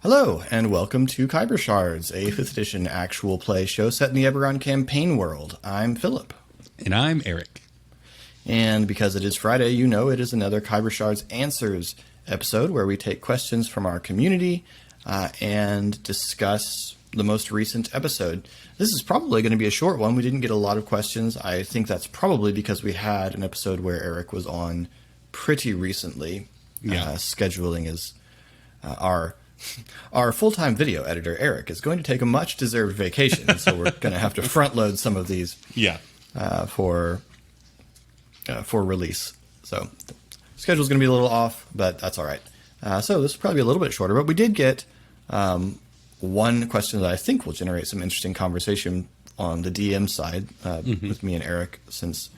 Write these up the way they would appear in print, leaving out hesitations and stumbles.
Hello, and welcome to Kyber Shards, a 5th edition actual play show set in the Eberron campaign world. I'm Philip. And I'm Eric. And because it is Friday, you know it is another Kyber Shards Answers episode where we take questions from our community and discuss the most recent episode. This is probably going to be a short one. We didn't get a lot of questions. I think that's probably because we had an episode where Eric was on pretty recently. Scheduling is our full-time video editor, Eric, is going to take a much-deserved vacation, so we're going to have to front-load some of these for release. So the schedule's going to be a little off, but that's all right. So this will probably be a little bit shorter, but we did get one question that I think will generate some interesting conversation on the DM side with me and Eric, since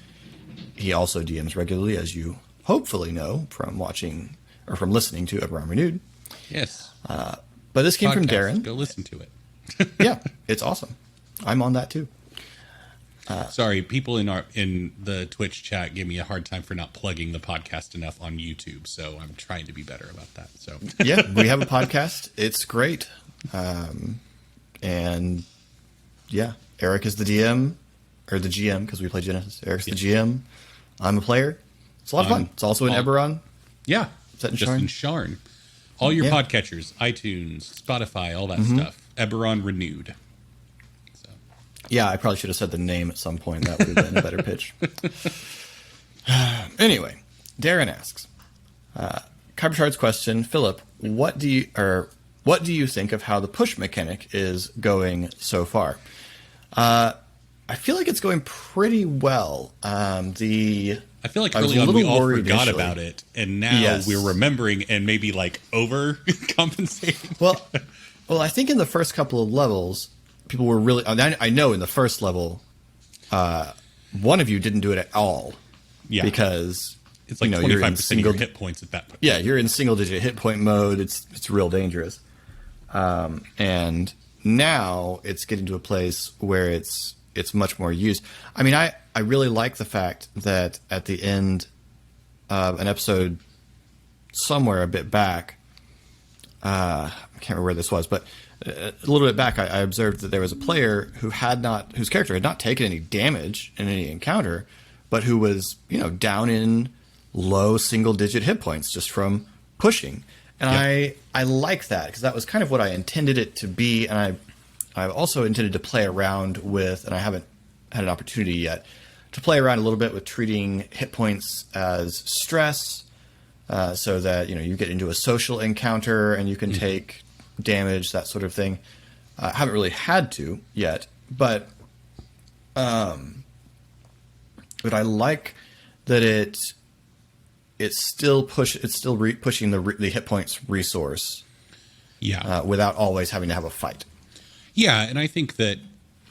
he also DMs regularly, as you hopefully know from watching or from listening to Eberron Renewed. Yes. But this came from Darren. Go listen to it. Yeah, it's awesome. I'm on that too. Sorry, people in the Twitch chat gave me a hard time for not plugging the podcast enough on YouTube, so I'm trying to be better about that. So yeah, we have a podcast. It's great. And yeah, Eric is the DM or the GM because we play Genesis. Eric's the GM. I'm a player. It's a lot of fun. It's also in Eberron. Yeah, set in just Sharn. in Sharn. All your podcatchers, iTunes, Spotify, all that stuff. Eberron Renewed. So. Yeah, I probably should have said the name at some point. That would have been a better pitch. Anyway, Darren asks, Kyber Shards question, Philip, what do you think of how the push mechanic is going so far? I feel like it's going pretty well. I feel like early on we all forgot about it, and now we're remembering and maybe like overcompensating. Well, I think in the first couple of levels, people were really. I know in the first level, one of you didn't do it at all. Yeah, because it's like 25% of your hit points at that point. Yeah, you're in single-digit hit point mode. It's real dangerous. And now it's getting to a place where it's much more used. I mean, I really like the fact that at the end of an episode somewhere a bit back, I can't remember where this was, but a little bit back, I observed that there was a player whose character had not taken any damage in any encounter, but who was, down in low single-digit hit points just from pushing. And I like that because that was kind of what I intended it to be, and I've also intended to play around with, and I haven't had an opportunity yet, to play around a little bit with treating hit points as stress, so that you get into a social encounter and you can take damage, that sort of thing. I haven't really had to yet, but I like that it's still pushing the hit points resource, without always having to have a fight. Yeah, and I think that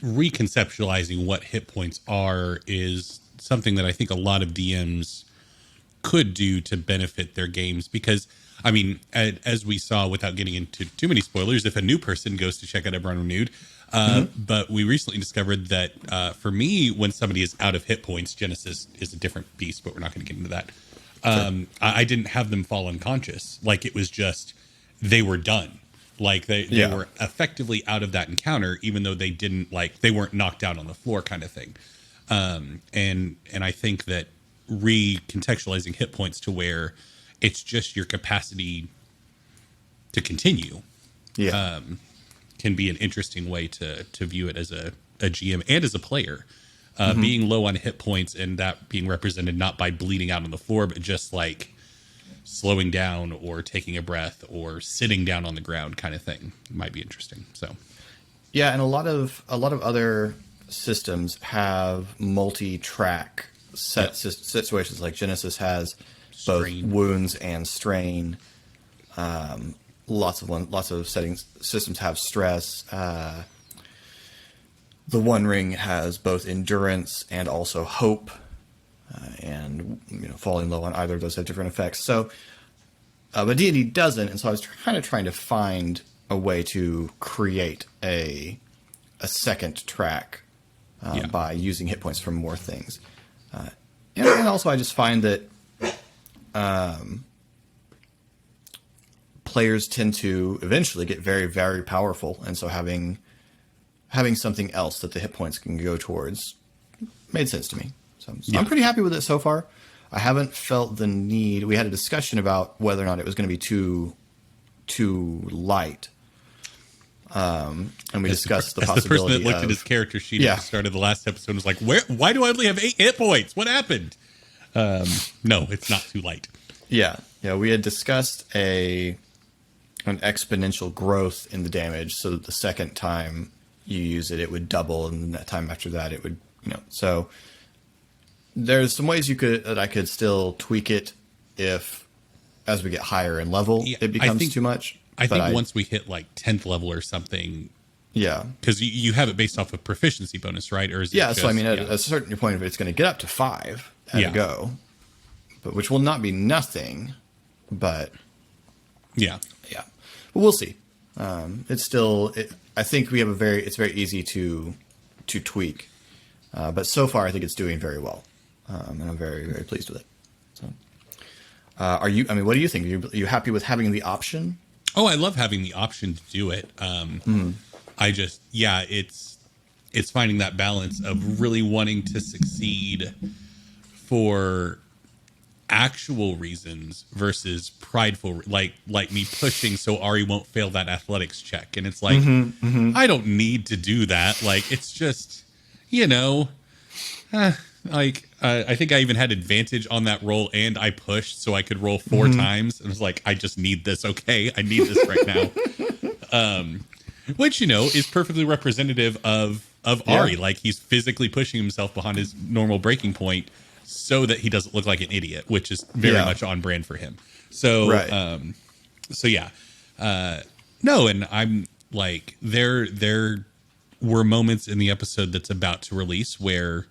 reconceptualizing what hit points are is something that I think a lot of DMs could do to benefit their games. Because, I mean, as we saw, without getting into too many spoilers, if a new person goes to check out Eberron Renewed, but we recently discovered that for me, when somebody is out of hit points, Genesis is a different beast, but we're not going to get into that. I didn't have them fall unconscious. Like, it was just, they were done. Like they were effectively out of that encounter, even though they they weren't knocked out on the floor, kind of thing. And I think that recontextualizing hit points to where it's just your capacity to continue, can be an interesting way to view it as a GM and as a player. Being low on hit points and that being represented not by bleeding out on the floor, but just like slowing down or taking a breath or sitting down on the ground kind of thing might be interesting. So, yeah. And a lot of other systems have multi-track situations, like Genesis has both wounds and strain. Lots of systems have stress. The One Ring has both endurance and also hope. And falling low on either of those have different effects. So, but D&D doesn't, and so I was kind of trying to find a way to create a second track by using hit points from more things. And also, I just find that players tend to eventually get very, very powerful, and so having something else that the hit points can go towards made sense to me. So I'm pretty happy with it so far. I haven't felt the need. We had a discussion about whether or not it was going to be too light. And we discussed the possibility. The person that looked at his character sheet at the start of the last episode was like, why do I only have 8 hit points? What happened? No, it's not too light. Yeah. We had discussed an exponential growth in the damage, so that the second time you use it, it would double, and that time after that, it would, So there's some ways that I could still tweak it if, as we get higher in level, it becomes too much. I think once we hit like 10th level or something. Yeah. Because you have it based off of proficiency bonus, right? Or is it so I mean, at a certain point, it's going to get up to 5 at a go, but which will not be nothing, but yeah. But we'll see. It's still, I think we have it's very easy to tweak, but so far I think it's doing very well, and I'm very, very pleased with it. So, what do you think? Are you happy with having the option? Oh, I love having the option to do it. I just, it's finding that balance of really wanting to succeed for actual reasons versus prideful, like me pushing so Ari won't fail that athletics check. And it's like, I don't need to do that. Like, it's just, I think I even had advantage on that roll, and I pushed so I could roll 4 times. And I was like, I just need this. Okay, I need this right now. Which, is perfectly representative of Ari. Like, he's physically pushing himself behind his normal breaking point so that he doesn't look like an idiot, which is very much on brand for him. So, no, and I'm like, there were moments in the episode that's about to release where,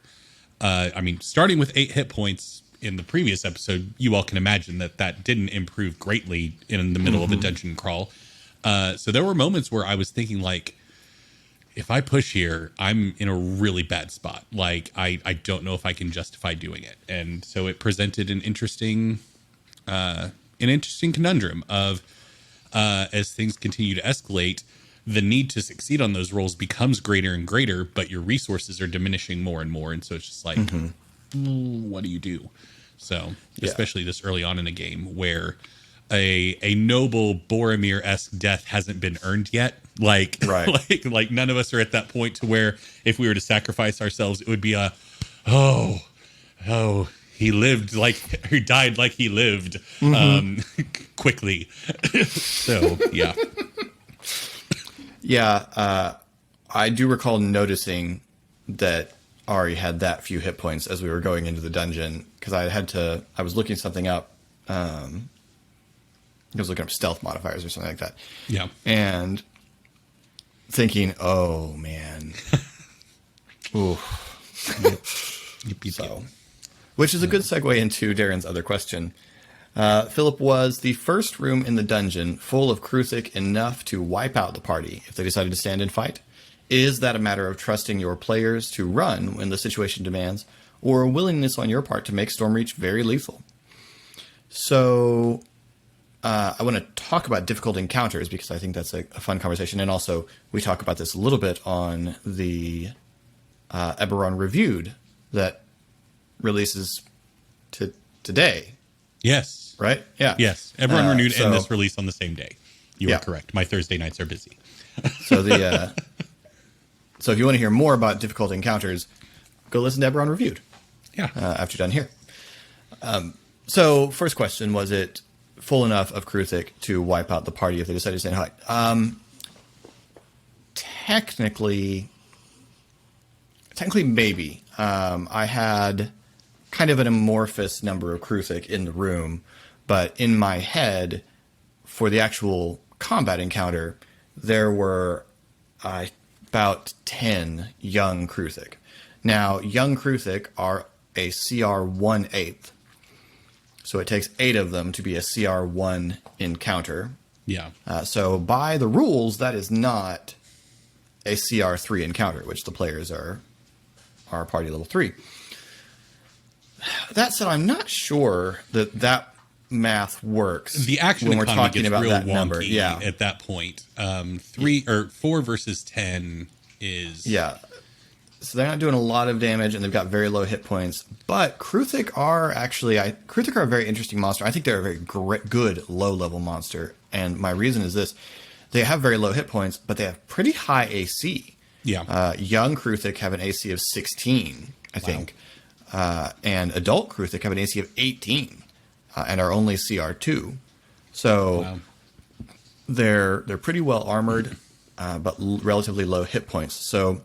starting with 8 hit points in the previous episode, you all can imagine that didn't improve greatly in the middle of a dungeon crawl. So there were moments where I was thinking, like, if I push here, I'm in a really bad spot. Like, I don't know if I can justify doing it. And so it presented an interesting conundrum of, as things continue to escalate, the need to succeed on those rolls becomes greater and greater, but your resources are diminishing more and more. And so it's just like, what do you do? So, especially this early on in a game where a noble Boromir-esque death hasn't been earned yet. Like none of us are at that point to where if we were to sacrifice ourselves, it would be he lived he died like he lived, quickly. So, yeah. I do recall noticing that Ari had that few hit points as we were going into the dungeon, because I was looking something up. I was looking up stealth modifiers or something like that. Yeah. And thinking, oh man. Ooh. So, which is a good segue into Darren's other question. Philip, was the first room in the dungeon full of Kruthic enough to wipe out the party if they decided to stand and fight? Is that a matter of trusting your players to run when the situation demands, or a willingness on your part to make Stormreach very lethal? So, I want to talk about difficult encounters because I think that's a fun conversation. And also, we talk about this a little bit on the Eberron Reviewed that releases today. Yes. Right? Yeah. Yes. Eberron Renewed and this release on the same day. You are correct. My Thursday nights are busy. So so if you want to hear more about difficult encounters, go listen to Eberron Reviewed. Yeah. After you're done here. So first question, was it full enough of Kruthic to wipe out the party if they decided to stand high? Technically maybe. I had kind of an amorphous number of Kruthic in the room, but in my head, for the actual combat encounter, there were about 10 young Kruthic. Now, young Kruthic are a CR 1/8, so it takes 8 of them to be a CR 1 encounter. Yeah. So by the rules, that is not a CR 3 encounter, which the players are party level 3. That said, I'm not sure that math works. The action when we're economy talking gets about real that wonky number. Yeah. at that point. 4 versus 10 is... Yeah. So they're not doing a lot of damage, and they've got very low hit points. But Kruthik are actually... Kruthik are a very interesting monster. I think they're a very good low-level monster. And my reason is this. They have very low hit points, but they have pretty high AC. Yeah. Young Kruthik have an AC of 16, I think. And adult Kruthik have an AC of 18 and are only CR2. So they're pretty well armored, but relatively low hit points. So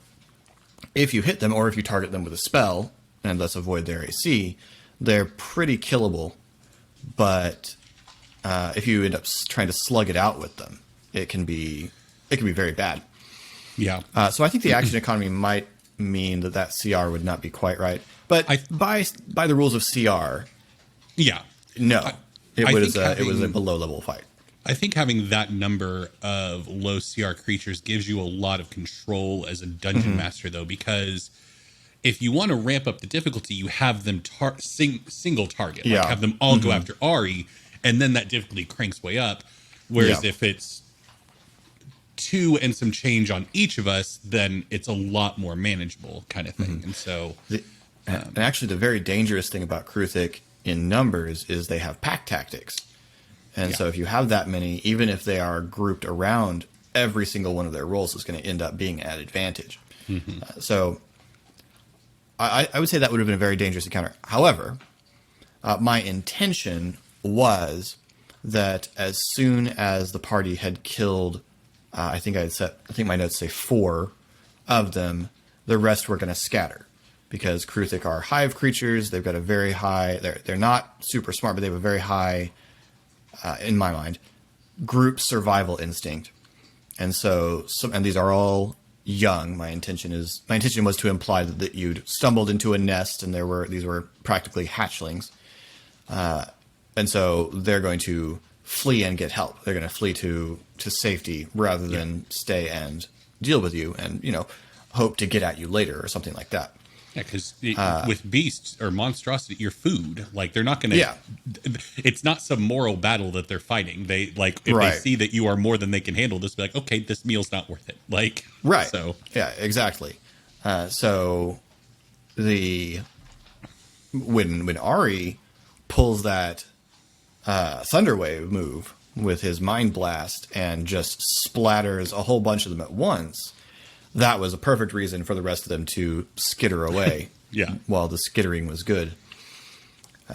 if you hit them, or if you target them with a spell and thus avoid their AC, they're pretty killable. But if you end up trying to slug it out with them, it can be very bad. Yeah. So I think the action economy might mean that CR would not be quite right. But by the rules of CR, yeah, no, it was a below level fight. I think having that number of low CR creatures gives you a lot of control as a dungeon master, though, because if you want to ramp up the difficulty, you have them single target, like have them all go after Ari, and then that difficulty cranks way up. Whereas if it's 2 and some change on each of us, then it's a lot more manageable kind of thing. And so... And actually, the very dangerous thing about Kruthik in numbers is they have pack tactics. And so if you have that many, even if they are grouped around, every single one of their rolls is going to end up being at advantage. So I would say that would have been a very dangerous encounter. However, my intention was that as soon as the party had killed, I think my notes say 4 of them, the rest were going to scatter. Because Kruthik are hive creatures, they've got a very high... They're not super smart, but they have a very high, in my mind, group survival instinct. And so, and these are all young. My intention was to imply that you'd stumbled into a nest, and these were practically hatchlings. And so they're going to flee and get help. They're going to flee to safety rather than stay and deal with you, and hope to get at you later or something like that. Yeah, because with beasts or monstrosity, you're food. Like, they're not going to... Yeah. It's not some moral battle that they're fighting. They, like, if they see that you are more than they can handle, just be like, okay, this meal's not worth it. Like, right. So... Yeah, exactly. So when Ari pulls that Thunderwave move with his Mind Blast and just splatters a whole bunch of them at once... That was a perfect reason for the rest of them to skitter away while the skittering was good.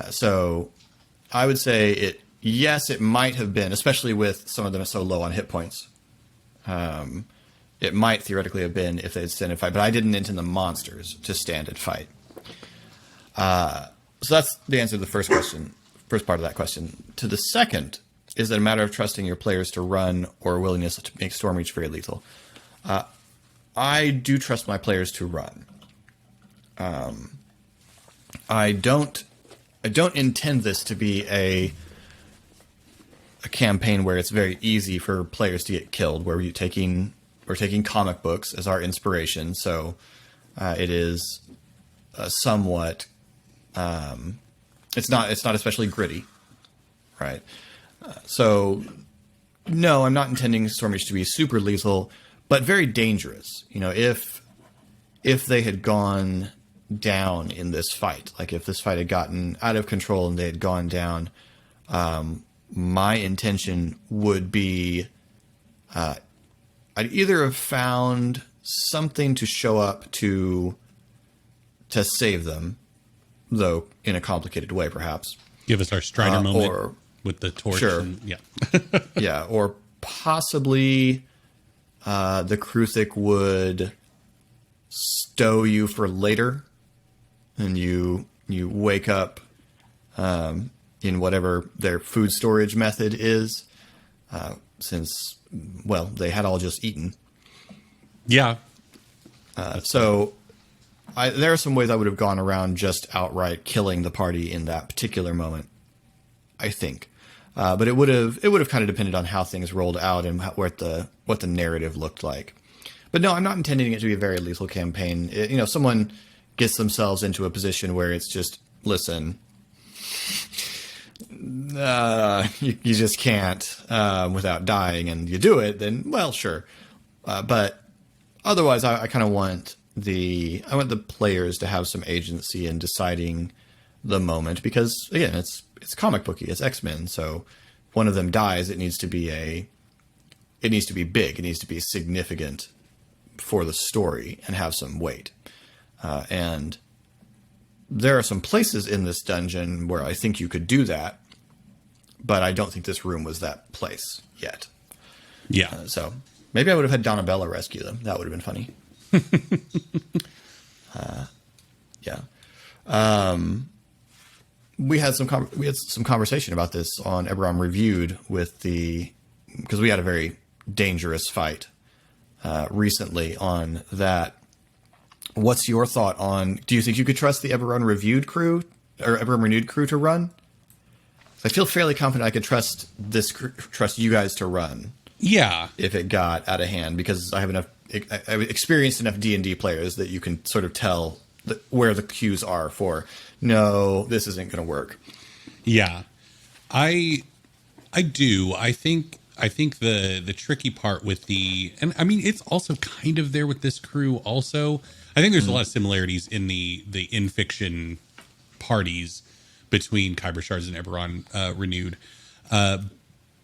So I would say it might have been, especially with some of them so low on hit points. It might theoretically have been if they'd stand and fight, but I didn't intend the monsters to stand and fight. So that's the answer to the first part of that question. To the second, is it a matter of trusting your players to run or willingness to make Stormreach very lethal? I do trust my players to run. I don't intend this to be a campaign where it's very easy for players to get killed, where we're taking comic books as our inspiration. So it is somewhat. It's not especially gritty, right? So no, I'm not intending Stormreach to be super lethal. But very dangerous. If they had gone down in this fight, like if this fight had gotten out of control and they had gone down, my intention would be I'd either have found something to show up to save them, though in a complicated way, perhaps. Give us our Strider moment with the torch. Sure. Yeah, or possibly... the Kruthik would stow you for later, and you wake up in whatever their food storage method is, since, they had all just eaten. Yeah. So there are some ways I would have gone around just outright killing the party in that particular moment, I think. But it would have kind of depended on how things rolled out and what the narrative looked like. But no, I'm not intending it to be a very lethal campaign. Someone gets themselves into a position where it's just, listen, you just can't without dying, and you do it, then well, sure. But otherwise, I kind of want the players to have some agency in deciding the moment, because again, it's comic booky, it's X-Men, so one of them dies, it needs to be big, it needs to be significant for the story and have some weight. And there are some places in this dungeon where I think you could do that, but I don't think this room was that place yet. Yeah. So maybe I would have had Donabella rescue them. That would have been funny. Yeah. We had some conversation about this on Eberron Reviewed because we had a very dangerous fight recently on that. What's your thought on? Do you think you could trust the Eberron Reviewed crew or Eberron Renewed crew to run? I feel fairly confident I could trust you guys to run. Yeah. If it got out of hand, because I have I've experienced enough D&D players that you can sort of tell where the cues are for, no, this isn't going to work. Yeah, I do. I think the tricky part with and I mean, it's also kind of there with this crew also. I think there's a lot of similarities in the in-fiction parties between Kyber Shards and Eberron Renewed.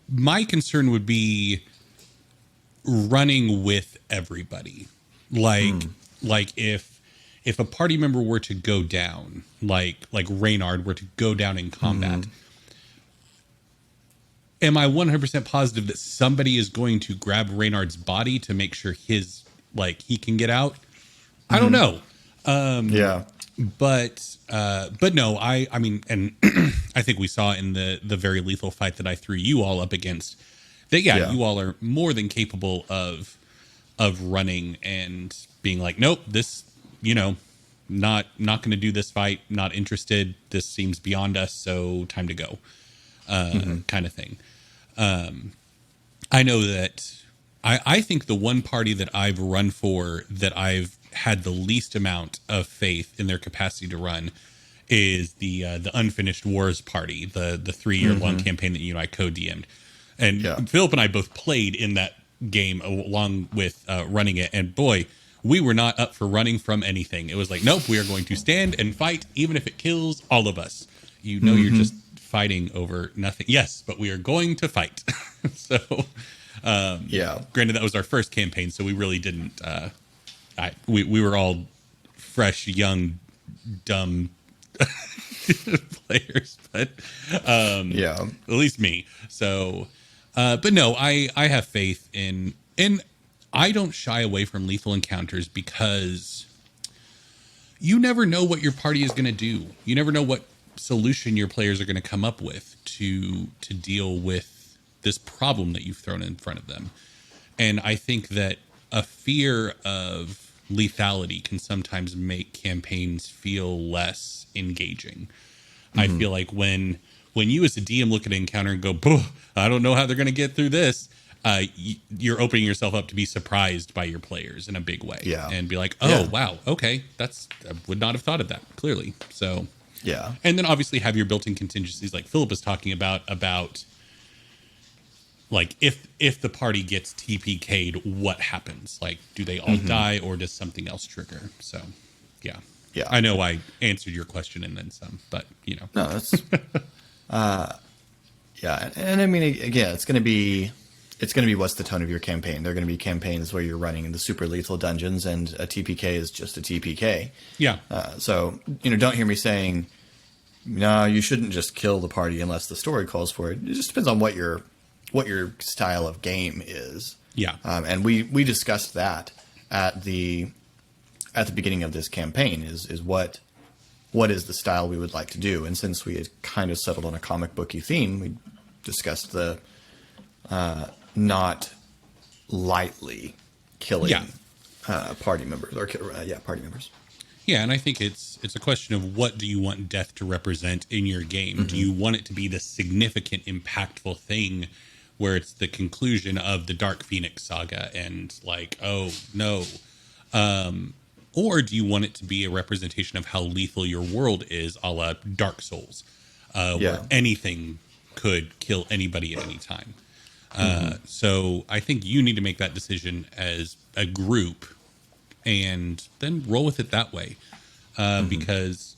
My concern would be running with everybody. Like if a party member were to go down, like Reynard were to go down in combat, am I 100% positive that somebody is going to grab Reynard's body to make sure he can get out? I don't know. Yeah. But no, I mean, and I think we saw in the very lethal fight that I threw you all up against that, you all are more than capable of running and being like, nope, this, not going to do this fight, not interested. This seems beyond us. So time to go, kind of thing. I know that I think the one party that I've run for that I've had the least amount of faith in their capacity to run is the Unfinished Wars party, the 3-year long campaign that you and I co-DM'd. And Philip and I both played in that game along with running it. And boy, we were not up for running from anything. It was like, nope, we are going to stand and fight, even if it kills all of us. You're just fighting over nothing. Yes, but we are going to fight. So, granted, that was our first campaign, so we really didn't. We were all fresh, young, dumb players, but at least me. So, but no, I have faith in I don't shy away from lethal encounters because you never know what your party is going to do. You never know what solution your players are going to come up with to deal with this problem that you've thrown in front of them. And I think that a fear of lethality can sometimes make campaigns feel less engaging. I feel like when you as a DM look at an encounter and go, I don't know how they're going to get through this, you're opening yourself up to be surprised by your players in a big way. And be like, wow, okay, I would not have thought of that, clearly. So, and then obviously have your built-in contingencies like Philip is talking about like if the party gets TPK'd, what happens? Like, do they all die or does something else trigger? So, yeah. I know I answered your question and then some, but No, that's and I mean, again, it's going to be what's the tone of your campaign. There are going to be campaigns where you're running in the super lethal dungeons and a TPK is just a TPK. So, don't hear me saying, no, you shouldn't just kill the party unless the story calls for it. It just depends on what your style of game is. And we discussed that at the beginning of this campaign is what is the style we would like to do. And since we had kind of settled on a comic booky theme, we discussed the not lightly killing party members party members. And I think it's a question of what do you want death to represent in your game? Do you want it to be the significant, impactful thing where it's the conclusion of the Dark Phoenix saga and like, oh no, or do you want it to be a representation of how lethal your world is, a la Dark Souls, where anything could kill anybody at any time. So I think you need to make that decision as a group and then roll with it that way. Because,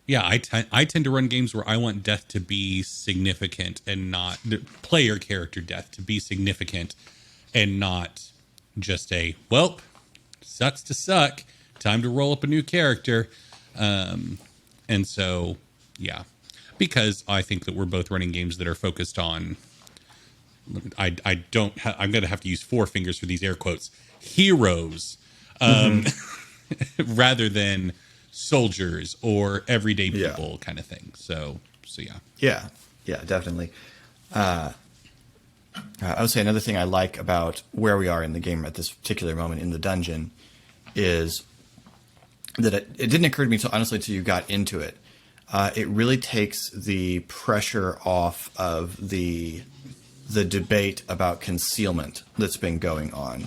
yeah, I tend to run games where I want death to be significant and not the player character death to be significant and not just a, well, sucks to suck. Time to roll up a new character. And so, yeah, because I think that we're both running games that are focused on, I'm going to have to use four fingers for these air quotes, heroes, rather than soldiers or everyday people kind of thing. So yeah. Yeah, definitely. I would say another thing I like about where we are in the game at this particular moment in the dungeon is that it didn't occur to me until you got into it. It really takes the pressure off of the debate about concealment that's been going on.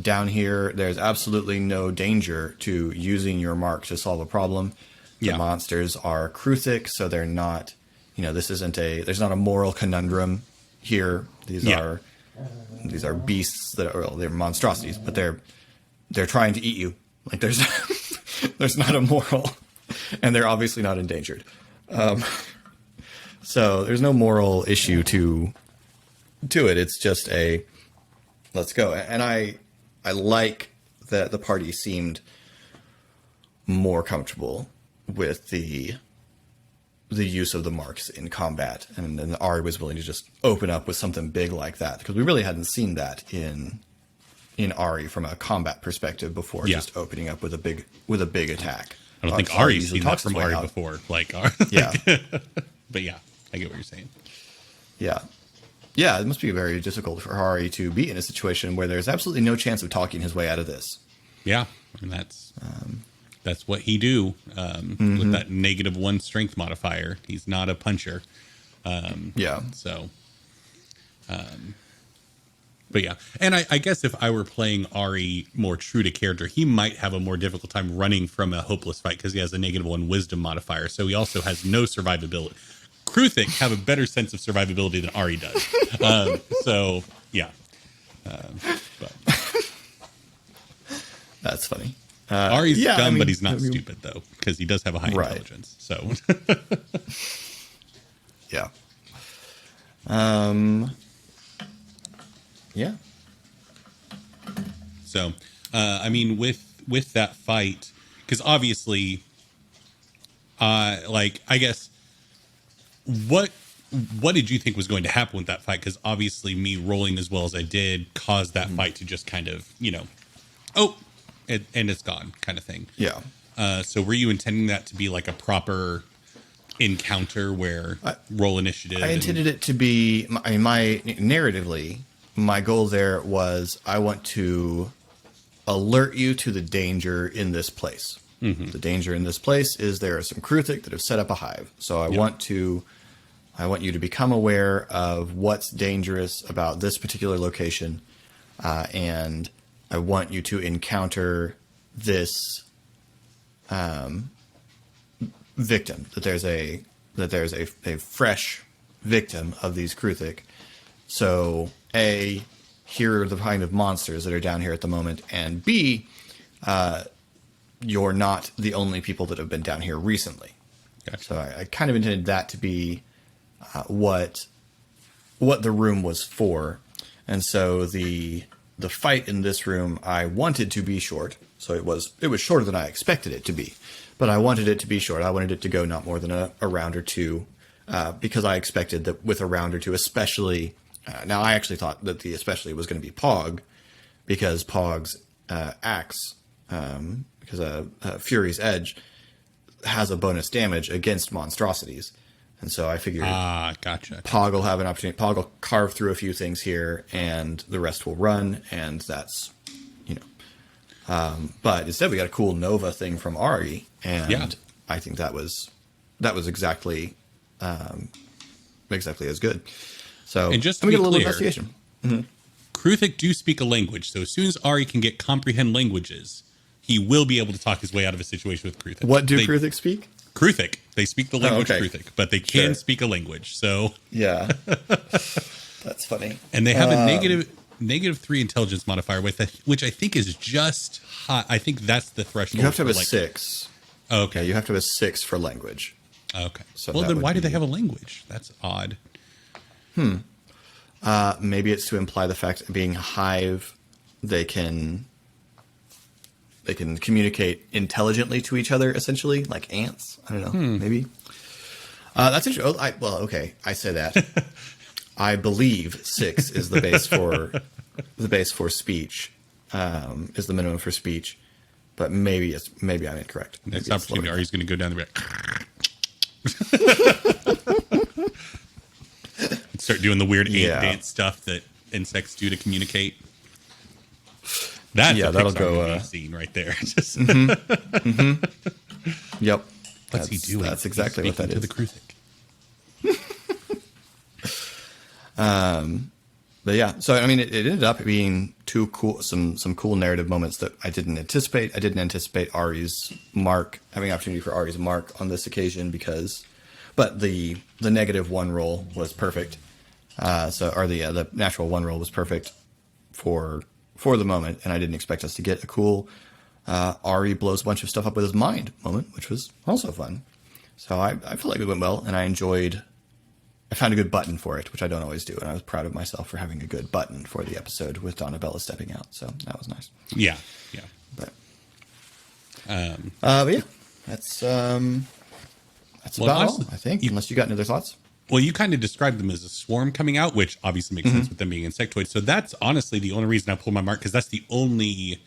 Down here, there's absolutely no danger to using your mark to solve a problem. The monsters are Kruthic, so they're not, there's not a moral conundrum here. These are beasts they're monstrosities, but they're trying to eat you. Like there's not a moral, and they're obviously not endangered. So there's no moral issue to it. It's just let's go. And I like that the party seemed more comfortable with the use of the marks in combat, and Ari was willing to just open up with something big like that, because we really hadn't seen that in Ari from a combat perspective before, just opening up with a big attack. I don't think Ari's seen that from Ari before. Yeah. But yeah, I get what you're saying. Yeah. Yeah, it must be very difficult for Ari to be in a situation where there's absolutely no chance of talking his way out of this. Yeah, and that's what he do with that -1 strength modifier. He's not a puncher. So, but yeah, and I guess if I were playing Ari more true to character, he might have a more difficult time running from a hopeless fight because he has a -1 wisdom modifier. So he also has no survivability. Kruthic have a better sense of survivability than Ari does. So yeah, but that's funny. Ari's dumb, but he's not stupid though, because he does have a high intelligence. So yeah. Yeah. So, I mean, with that fight, because obviously, I guess, what did you think was going to happen with that fight? Because obviously, me rolling as well as I did caused that fight to just kind of, and it's gone kind of thing. Yeah. So were you intending that to be like a proper encounter where roll initiative? I intended it to be, narratively, my goal there was I want to alert you to the danger in this place. The danger in this place is there are some Kruthic that have set up a hive. So I want you to become aware of what's dangerous about this particular location, and I want you to encounter this victim. That there's a fresh victim of these Kruthic. So A, here are the kind of monsters that are down here at the moment, and B, you're not the only people that have been down here recently. Gotcha. So I kind of intended that to be what the room was for, and so the fight in this room I wanted to be short. So it was shorter than I expected it to be, but I wanted it to be short. I wanted it to go not more than a round or two, because I expected that with a round or two, especially. Now I actually thought that the especially was going to be Pog, because Pog's axe, because Fury's Edge has a bonus damage against monstrosities. And so I figured gotcha. Pog will have an opportunity. Pog will carve through a few things here, and the rest will run, and that's, but instead we got a cool Nova thing from Ari, and I think that was exactly as good. So, and just to we be get a little clear, investigation. Kruthic do speak a language, so as soon as Ari can get comprehend languages, he will be able to talk his way out of a situation with Kruthic. What do Kruthic speak? Kruthic. They speak the language okay. Kruthic, but they can Sure. speak a language. So Yeah. That's funny. and they have a -3 intelligence modifier with which I think is just high. I think that's the threshold. You have to have a like, 6. Okay. Yeah, you have to have a 6 for language. Okay. So well, that then would why do they be- have a language? That's odd. Maybe it's to imply the fact that being hive, they can communicate intelligently to each other, essentially, like ants. I don't know. Maybe. That's interesting. Well, okay. I say that. I believe 6 is the base for speech. Is the minimum for speech, but maybe I'm incorrect. Next opportunity, Ari's going to go down the start doing the weird ant dance stuff that insects do to communicate. That's a that'll Pixar go movie scene right there. Just Yep. what's he doing? That's exactly what that to is. the Kruthic. But yeah, so I mean, it ended up being some cool narrative moments that I didn't anticipate. I didn't anticipate having opportunity for Ari's mark on this occasion but the -1 roll was perfect. The natural 1 roll was perfect for the moment, and I didn't expect us to get a cool Ari blows a bunch of stuff up with his mind moment, which was also fun. So I feel like it went well, and I found a good button for it, which I don't always do, and I was proud of myself for having a good button for the episode with Donabella stepping out. So that was nice. Yeah. But yeah, that's about honestly, all, I think. Unless you got any other thoughts. Well, you kind of described them as a swarm coming out, which obviously makes sense with them being insectoids. So that's honestly the only reason I pulled my mark, because that's the only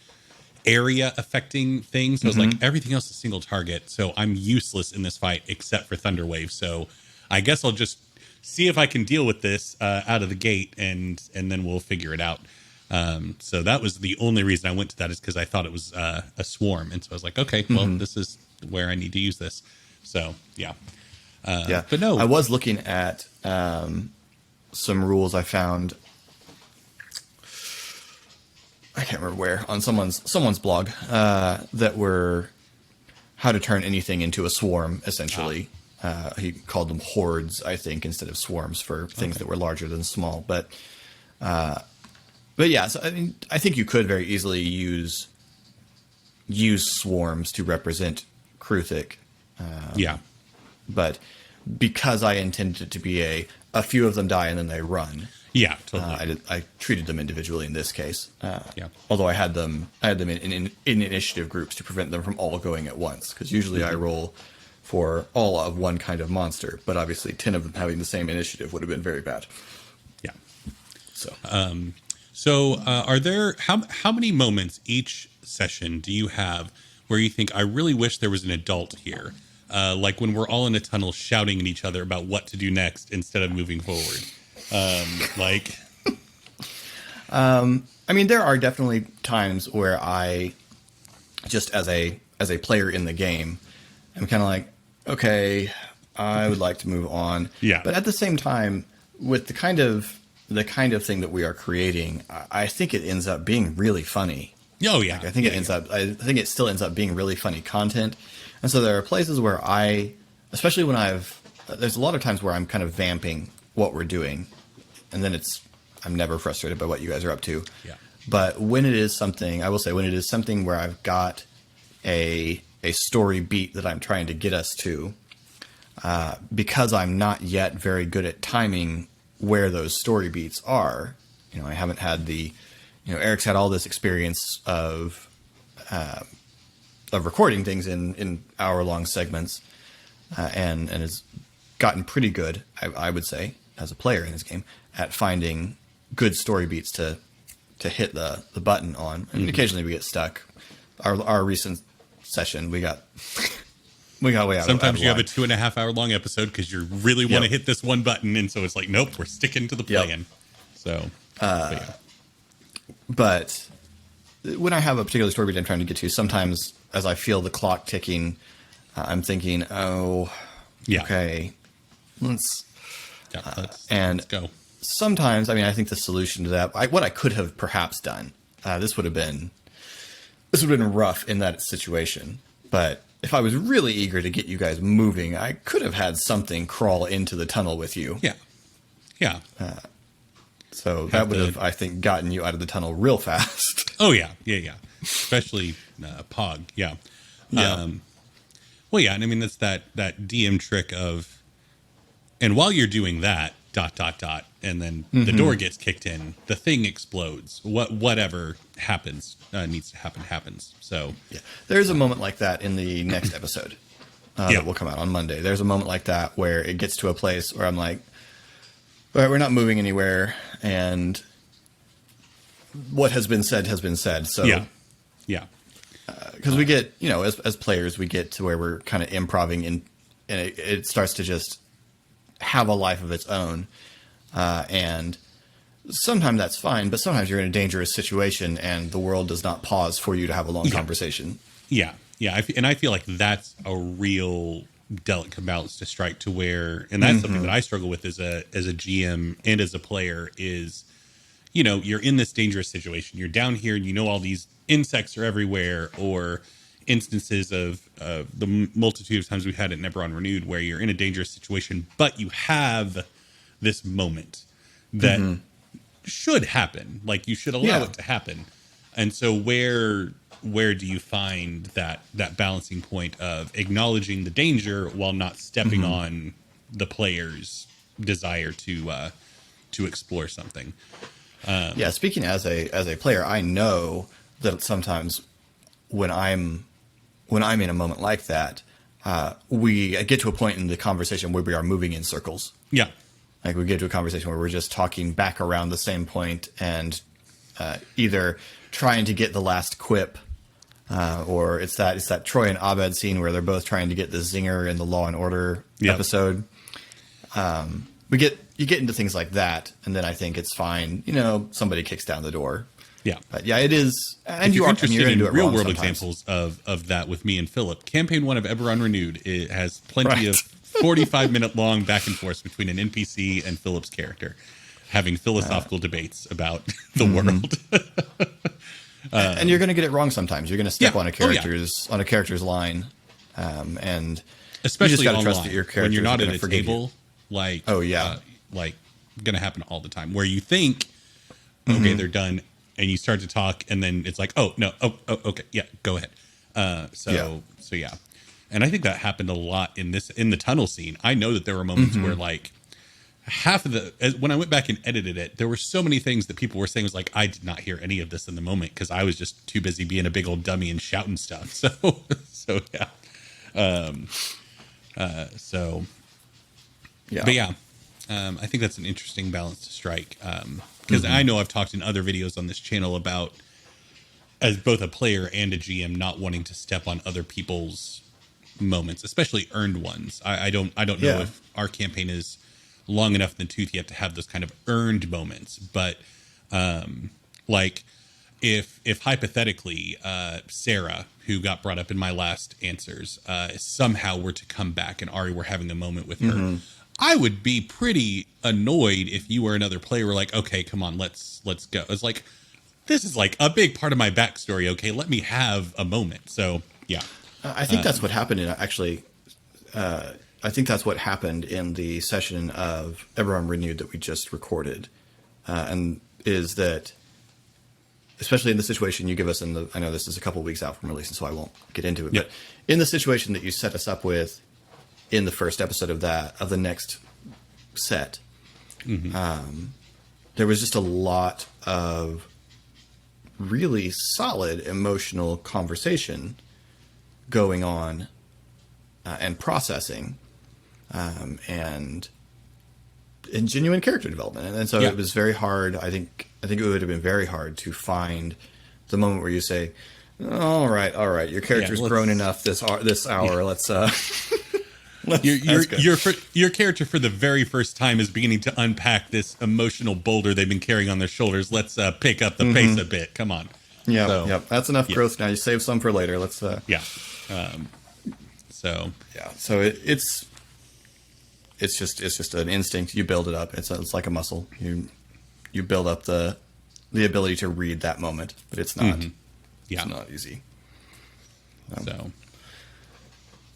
area affecting thing. So it's like everything else is single target. So I'm useless in this fight except for Thunderwave. So I guess I'll just see if I can deal with this out of the gate, and then we'll figure it out. So that was the only reason I went to that, is because I thought it was a swarm. And so I was like, okay, well, this is where I need to use this. So, yeah. But no. I was looking at some rules I found. I can't remember where, on someone's blog, that were how to turn anything into a swarm, essentially. He called them hordes, I think, instead of swarms for things that were larger than small. But yeah, so I mean, I think you could very easily use swarms to represent Kruthic. But because I intended it to be a few of them die and then they run. Yeah, totally. I treated them individually in this case. Although I had them in initiative groups to prevent them from all going at once, because usually I roll for all of one kind of monster, but obviously 10 of them having the same initiative would have been very bad. Yeah. So Are there how many moments each session do you have where you think, I really wish there was an adult here? Like when we're all in a tunnel shouting at each other about what to do next instead of moving forward. I mean, there are definitely times where I, just as a player in the game, I'm kind of like, okay, I would like to move on. Yeah. But at the same time, with the kind of thing that we are creating, I think it ends up being really funny. Oh yeah. Like, I think it still ends up being really funny content. And so there are places where especially when there's a lot of times where I'm kind of vamping what we're doing, and then I'm never frustrated by what you guys are up to. Yeah. But when it is something where I've got a story beat that I'm trying to get us to, because I'm not yet very good at timing where those story beats are. I haven't had Eric's had all this experience of recording things in hour-long segments, and has gotten pretty good, I would say, as a player in this game, at finding good story beats to hit the button on. I mean, occasionally we get stuck. Our recent session, we got way out. Sometimes you have a 2.5 hour long episode because you really want to hit this one button, and so it's like, nope, we're sticking to the plan. So, but when I have a particular story beat I'm trying to get to, sometimes as I feel the clock ticking, I'm thinking, okay, let's go. Sometimes, I mean, I think the solution to that, what I could have perhaps done, this would have been rough in that situation, but if I was really eager to get you guys moving, I could have had something crawl into the tunnel with you. Yeah. Yeah. So that would have, I think, gotten you out of the tunnel real fast. Oh, yeah. Yeah, yeah. Especially Pog. Yeah. Yeah. Well, yeah. And I mean, that's that DM trick of, and while you're doing that, ... and then the door gets kicked in, the thing explodes. Whatever happens needs to happen happens. So Yeah. There's a moment like that in the next episode that will come out on Monday. There's a moment like that where it gets to a place where I'm like, all right, we're not moving anywhere, and what has been said has been said. So yeah. Because we get, as players, we get to where we're kind of improving and it starts to just have a life of its own. And sometimes that's fine, but sometimes you're in a dangerous situation and the world does not pause for you to have a long conversation. Yeah. Yeah. And I feel like that's a real delicate balance to strike, to where, and that's something that I struggle with as a GM and as a player is, you're in this dangerous situation. You're down here and all these insects are everywhere, or instances of the multitude of times we've had it in Eberron Renewed where you're in a dangerous situation, but you have this moment that should happen. Like, you should allow it to happen. And so where do you find that balancing point of acknowledging the danger while not stepping on the player's desire to explore something? Speaking as a player, I know that sometimes when I'm in a moment like that, we get to a point in the conversation where we are moving in circles. Yeah. Like, we get to a conversation where we're just talking back around the same point and either trying to get the last quip, or it's that Troy and Abed scene where they're both trying to get the zinger in the Law and Order episode. You get into things like that, and then I think it's fine. Somebody kicks down the door. Yeah. But yeah, it is. And if you're interested in real real world sometimes. examples of that with me and Philip, campaign 1 of Eberron Renewed, it has plenty of 45-minute long back and forth between an NPC and Philip's character having philosophical debates about the world. And you're going to get it wrong sometimes. You're going to step on a character's line, and especially you just got to online, trust that your character when you're not is at a forgive table. you. Like, Like going to happen all the time, where you think, okay, they're done, and you start to talk, and then it's like, oh no, okay, yeah, go ahead. So yeah, and I think that happened a lot in the tunnel scene. I know that there were moments where, like, half of when I went back and edited it, there were so many things that people were saying was like, I did not hear any of this in the moment because I was just too busy being a big old dummy and shouting stuff. So yeah. But yeah, I think that's an interesting balance to strike. Because I know I've talked in other videos on this channel about, as both a player and a GM, not wanting to step on other people's moments, especially earned ones. I don't know if our campaign is long enough in the tooth yet to have those kind of earned moments. But like, if hypothetically Sarah, who got brought up in my last answers, somehow were to come back and Ari were having a moment with her, I would be pretty annoyed if you were another player were like, okay, come on, let's go. It's like, this is like a big part of my backstory. Okay, let me have a moment. So yeah, I think that's what happened I think that's what happened in the session of Eberron Renewed that we just recorded, and is that, especially in the situation you give us I know this is a couple weeks out from releasing, so I won't get into it, but in the situation that you set us up with in the first episode of the next set, there was just a lot of really solid emotional conversation going on, and processing, and genuine character development. And so it was very hard. I think it would have been very hard to find the moment where you say, all right, your character's grown enough this hour. Let's your character for the very first time is beginning to unpack this emotional boulder they've been carrying on their shoulders. Let's pick up the pace a bit. Come on. Yeah. That's enough growth now. You save some for later. Let's So it's just an instinct. You build it up. It's like a muscle. You build up the ability to read that moment, but it's not. It's not easy.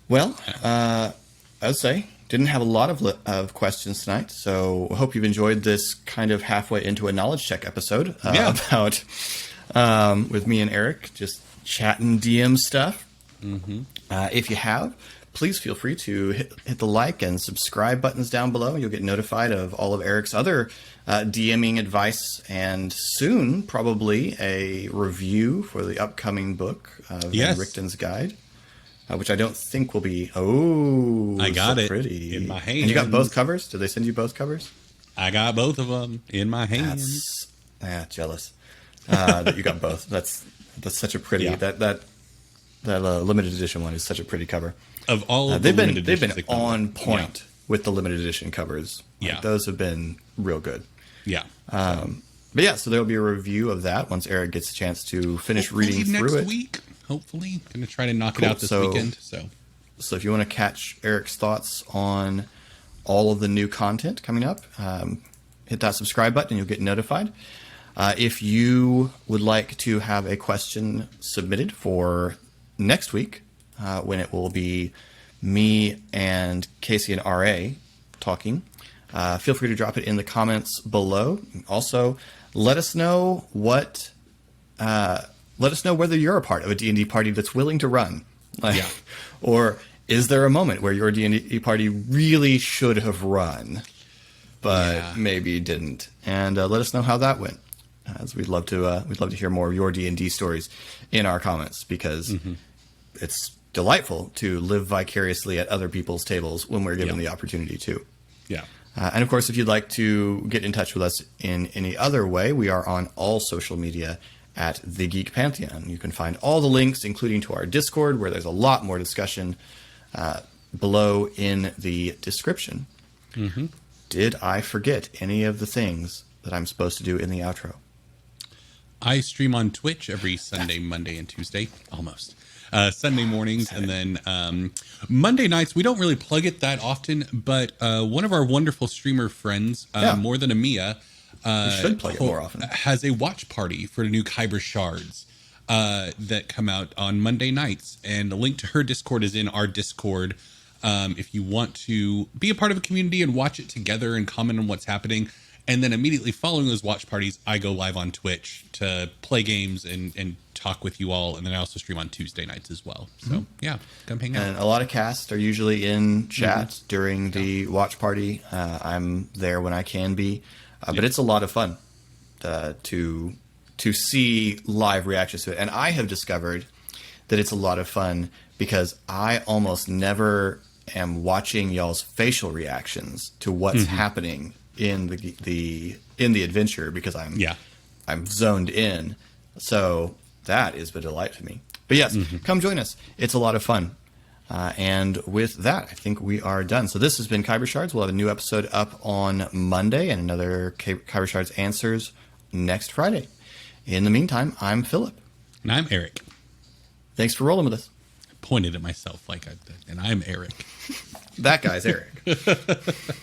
Well, I would say didn't have a lot of questions tonight, so I hope you've enjoyed this kind of halfway into a knowledge check episode about with me and Eric just chatting DM stuff. If you have, please feel free to hit the like and subscribe buttons down below. You'll get notified of all of Eric's other DMing advice, and soon probably a review for the upcoming book, Van Richten's Guide. Which I don't think will be. Oh, I got so it pretty in my hands. And you got both covers? Did they send you both covers? I got both of them in my hands. Jealous that you got both. That's such a pretty that limited edition one is such a pretty cover. Of all of they've the been limited they've been editions on point with the limited edition covers. Those have been real good. Yeah. But yeah, so there'll be a review of that once Eric gets a chance to finish reading through it next week. Hopefully, gonna try to knock it out this weekend. So if you want to catch Eric's thoughts on all of the new content coming up, hit that subscribe button and you'll get notified. If you would like to have a question submitted for next week, when it will be me and Casey and RA talking, feel free to drop it in the comments below. Also, let us know whether you're a part of a D&D party that's willing to run. Or is there a moment where your D&D party really should have run, but maybe didn't? And let us know how that went. As we'd love to hear more of your D&D stories in our comments, because it's delightful to live vicariously at other people's tables when we're given the opportunity to. Yeah. And of course, if you'd like to get in touch with us in any other way, we are on all social media at The Geek Pantheon. You can find all the links, including to our Discord, where there's a lot more discussion, below in the description. Did I forget any of the things that I'm supposed to do in the outro? I stream on Twitch every Sunday, Monday, and Tuesday. Almost. Sunday mornings, and then Monday nights. We don't really plug it that often, but one of our wonderful streamer friends, More Than a Mia, should plug it more often, has a watch party for the new Kyber Shards that come out on Monday nights, and the link to her Discord is in our Discord. If you want to be a part of a community and watch it together and comment on what's happening. And then immediately following those watch parties, I go live on Twitch to play games and talk with you all. And then I also stream on Tuesday nights as well. So, come hang out. And a lot of casts are usually in chat during the watch party. I'm there when I can be. But it's a lot of fun to see live reactions to it. And I have discovered that it's a lot of fun because I almost never am watching y'all's facial reactions to what's happening in the adventure, because I'm zoned in. So that is a delight to me. But yes, come join us. It's a lot of fun. And with that, I think we are done. So this has been Kyber Shards. We'll have a new episode up on Monday and another Kyber Shards Answers next Friday. In the meantime, I'm Philip. And I'm Eric. Thanks for rolling with us. I pointed at myself and I'm Eric. That guy's Eric.